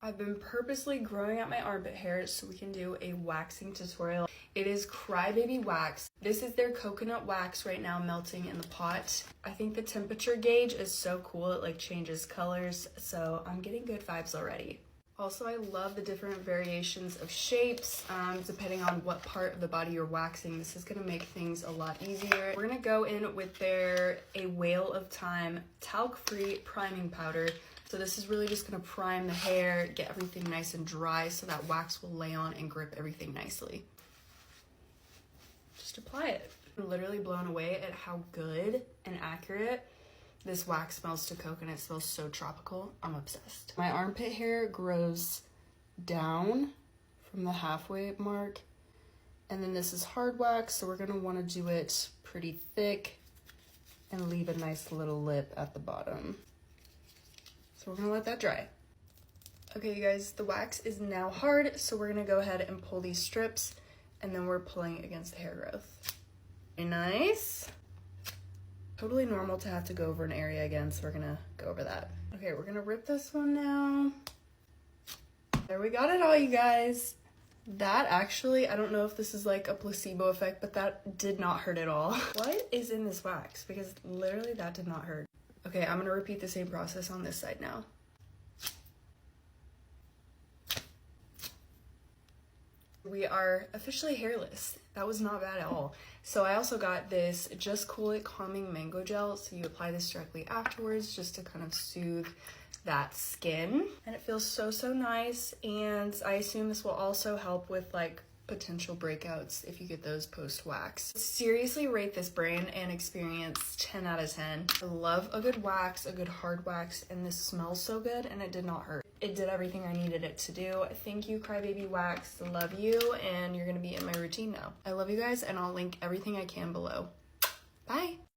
I've been purposely growing out my armpit hair so we can do a waxing tutorial. It is Crybaby Wax. This is their coconut wax right now melting in the pot. I think the temperature gauge is so cool. It like changes colors, so I'm getting good vibes already. Also, I love the different variations of shapes, depending on what part of the body you're waxing. This is gonna make things a lot easier. We're gonna go in with their A Whale of Time talc-free priming powder. So this is really just gonna prime the hair, get everything nice and dry so that wax will lay on and grip everything nicely. Just apply it. I'm literally blown away at how good and accurate this wax smells to coconut. It smells so tropical. I'm obsessed. My armpit hair grows down from the halfway mark. And then this is hard wax, so we're gonna wanna do it pretty thick and leave a nice little lip at the bottom. So we're gonna let that dry. Okay, you guys, the wax is now hard, so we're gonna go ahead and pull these strips, and then we're pulling against the hair growth. Very nice. Totally normal to have to go over an area again, so we're gonna go over that. Okay, we're gonna rip this one now. There, we got it all, you guys. That actually, I don't know if this is like a placebo effect, but that did not hurt at all. What is in this wax? Because literally that did not hurt. Okay, I'm gonna repeat the same process on this side now. We are officially hairless. That was not bad at all. So I also got this Just Cool It Calming Mango Gel. So you apply this directly afterwards just to kind of soothe that skin. And it feels so, so nice. And I assume this will also help with like potential breakouts if you get those post-wax. Seriously rate this brand and experience 10 out of 10. I love a good wax, a good hard wax, and this smells so good and it did not hurt. It did everything I needed it to do. Thank you, Crybaby Wax. Love you, and you're gonna be in my routine now. I love you guys, and I'll link everything I can below. Bye.